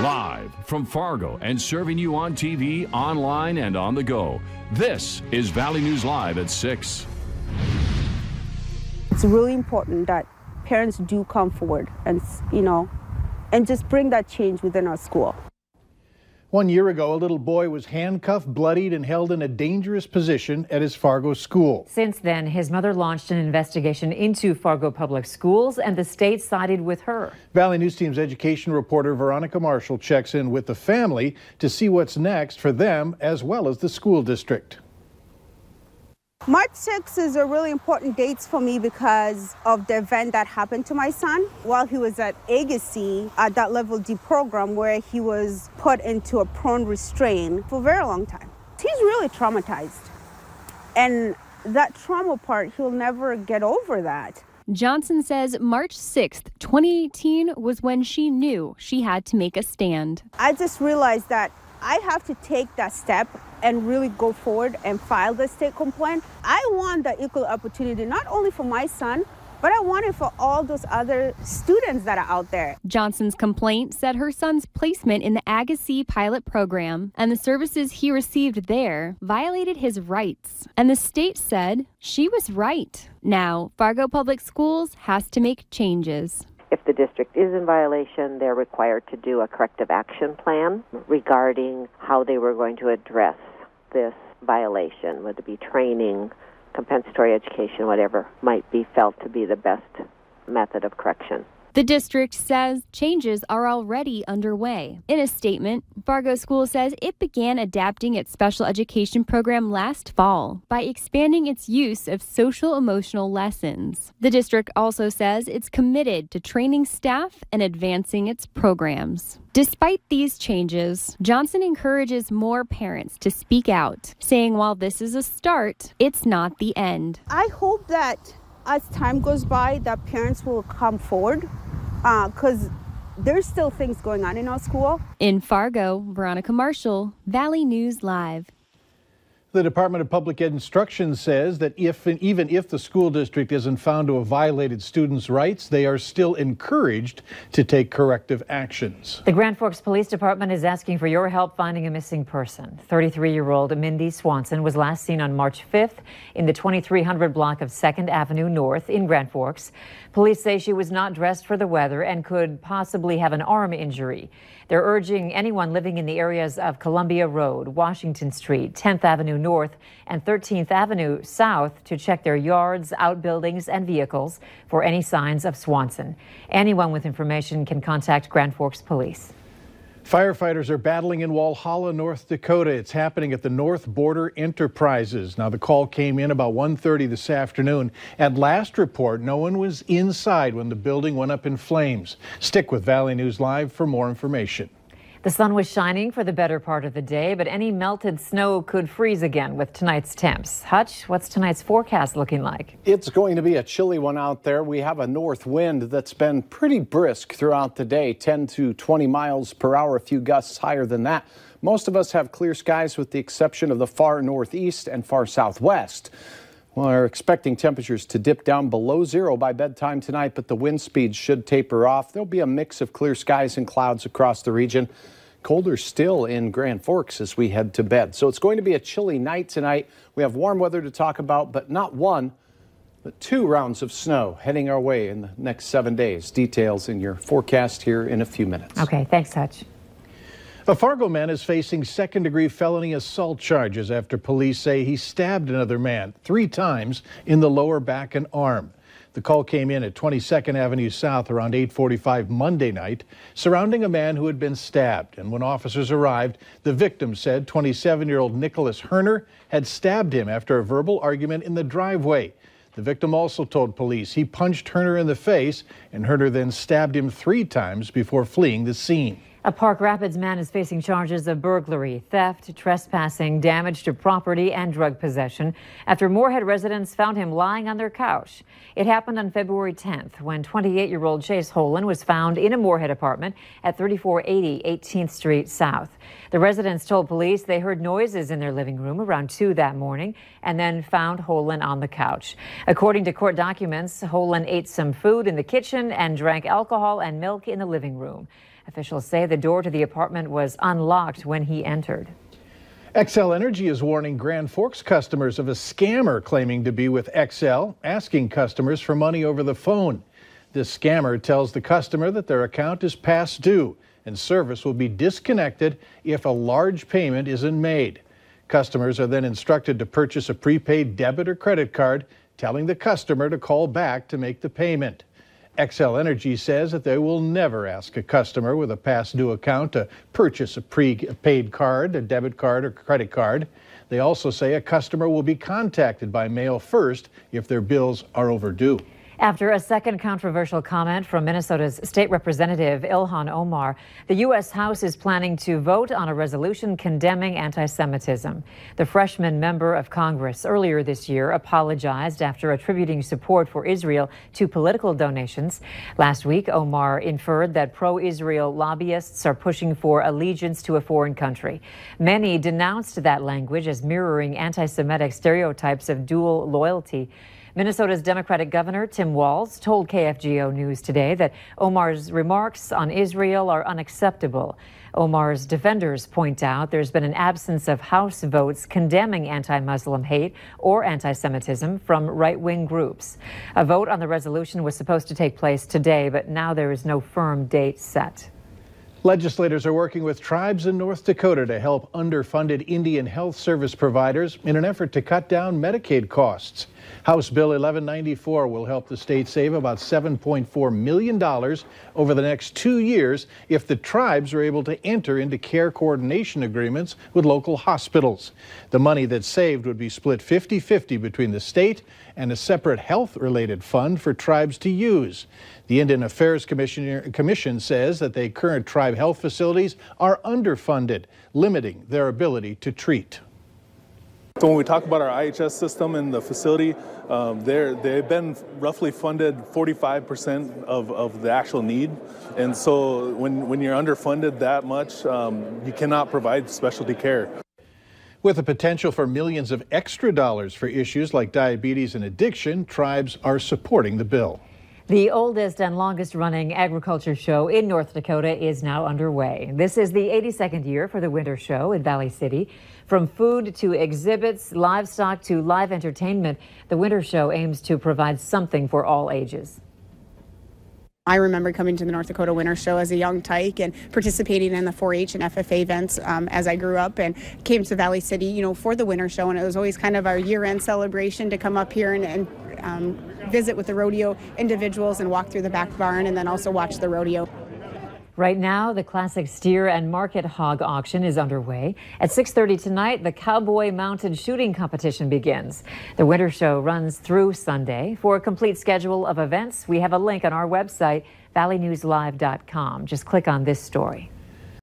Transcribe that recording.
Live from Fargo and serving you on TV, online, and on the go. This is Valley News Live at 6. It's really important that parents do come forward and just bring that change within our school. 1 year ago, a little boy was handcuffed, bloodied, and held in a dangerous position at his Fargo school. Since then, his mother launched an investigation into Fargo Public Schools, and the state sided with her. Valley News Team's education reporter Veronica Marshall checks in with the family to see what's next for them as well as the school district. March 6th is a really important date for me because of the event that happened to my son while he was at Agassiz at that level D program where he was put into a prone restraint for a very long time. He's really traumatized. And that trauma part, he'll never get over that. Johnson says March 6th, 2018 was when she knew she had to make a stand. I just realized that I have to take that step and really go forward and file the state complaint. I want the equal opportunity, not only for my son, but I want it for all those other students that are out there. Johnson's complaint said her son's placement in the Agassiz pilot program and the services he received there violated his rights. And the state said she was right. Now, Fargo Public Schools has to make changes. If the district is in violation, they're required to do a corrective action plan regarding how they were going to address this violation, whether it be training, compensatory education, whatever might be felt to be the best method of correction. The district says changes are already underway. In a statement, Fargo School says it began adapting its special education program last fall by expanding its use of social-emotional lessons. The district also says it's committed to training staff and advancing its programs. Despite these changes, Johnson encourages more parents to speak out, saying while this is a start, it's not the end. I hope that as time goes by, that parents will come forward because there's still things going on in our school. In Fargo, Veronica Marshall, Valley News Live. The Department of Public Instruction says that even if the school district isn't found to have violated students' rights, they are still encouraged to take corrective actions. The Grand Forks Police Department is asking for your help finding a missing person. 33-year-old Mindy Swanson was last seen on March 5th in the 2300 block of 2nd Avenue North in Grand Forks. Police say she was not dressed for the weather and could possibly have an arm injury. They're urging anyone living in the areas of Columbia Road, Washington Street, 10th Avenue North, and 13th Avenue South to check their yards, outbuildings, and vehicles for any signs of Swanson. Anyone with information can contact Grand Forks Police. Firefighters are battling in Walhalla, North Dakota. It's happening at the North Border Enterprises. Now, the call came in about 1:30 this afternoon. At last report, no one was inside when the building went up in flames. Stick with Valley News Live for more information. The sun was shining for the better part of the day, but any melted snow could freeze again with tonight's temps. Hutch, what's tonight's forecast looking like? It's going to be a chilly one out there. We have a north wind that's been pretty brisk throughout the day, 10 to 20 miles per hour, a few gusts higher than that. Most of us have clear skies with the exception of the far northeast and far southwest. We're expecting temperatures to dip down below zero by bedtime tonight, but the wind speeds should taper off. There'll be a mix of clear skies and clouds across the region. Colder still in Grand Forks as we head to bed. So it's going to be a chilly night tonight. We have warm weather to talk about, but not one, but 2 rounds of snow heading our way in the next 7 days. Details in your forecast here in a few minutes. Okay, thanks, Hutch. A Fargo man is facing second-degree felony assault charges after police say he stabbed another man 3 times in the lower back and arm. The call came in at 22nd Avenue South around 8:45 Monday night, surrounding a man who had been stabbed. And when officers arrived, the victim said 27-year-old Nicholas Herner had stabbed him after a verbal argument in the driveway. The victim also told police he punched Herner in the face, and Herner then stabbed him 3 times before fleeing the scene. A Park Rapids man is facing charges of burglary, theft, trespassing, damage to property, and drug possession after Moorhead residents found him lying on their couch. It happened on February 10th when 28-year-old Chase Holan was found in a Moorhead apartment at 3480 18th Street South. The residents told police they heard noises in their living room around 2 that morning and then found Holan on the couch. According to court documents, Holan ate some food in the kitchen and drank alcohol and milk in the living room. Officials say the door to the apartment was unlocked when he entered. Xcel Energy is warning Grand Forks customers of a scammer claiming to be with Xcel, asking customers for money over the phone. This scammer tells the customer that their account is past due and service will be disconnected if a large payment isn't made. Customers are then instructed to purchase a prepaid debit or credit card, telling the customer to call back to make the payment. Xcel Energy says that they will never ask a customer with a past due account to purchase a prepaid card, a debit card or credit card. They also say a customer will be contacted by mail first if their bills are overdue. After a second controversial comment from Minnesota's State Representative Ilhan Omar, the U.S. House is planning to vote on a resolution condemning anti-Semitism. The freshman member of Congress earlier this year apologized after attributing support for Israel to political donations. Last week, Omar inferred that pro-Israel lobbyists are pushing for allegiance to a foreign country. Many denounced that language as mirroring anti-Semitic stereotypes of dual loyalty. Minnesota's Democratic Governor Tim Walz told KFGO News today that Omar's remarks on Israel are unacceptable. Omar's defenders point out there's been an absence of House votes condemning anti-Muslim hate or anti-Semitism from right-wing groups. A vote on the resolution was supposed to take place today, but now there is no firm date set. Legislators are working with tribes in North Dakota to help underfunded Indian health service providers in an effort to cut down Medicaid costs. House Bill 1194 will help the state save about $7.4 million over the next 2 years if the tribes are able to enter into care coordination agreements with local hospitals. The money that's saved would be split 50-50 between the state and a separate health-related fund for tribes to use. The Indian Affairs Commission says that the current tribe health facilities are underfunded, limiting their ability to treat. So when we talk about our IHS system and the facility, they've been roughly funded 45% of the actual need. And so when you're underfunded that much, you cannot provide specialty care. With the potential for millions of extra dollars for issues like diabetes and addiction, tribes are supporting the bill. The oldest and longest running agriculture show in North Dakota is now underway. This is the 82nd year for the Winter Show in Valley City. From food to exhibits, livestock to live entertainment, the Winter Show aims to provide something for all ages. I remember coming to the North Dakota Winter Show as a young tyke and participating in the 4-H and FFA events as I grew up, and came to Valley City, for the Winter Show, and it was always kind of our year-end celebration to come up here and visit with the rodeo individuals and walk through the back barn and then also watch the rodeo. Right now, the classic steer and market hog auction is underway. At 6:30 tonight, the Cowboy Mounted Shooting Competition begins. The Winter Show runs through Sunday. For a complete schedule of events, we have a link on our website, valleynewslive.com. Just click on this story.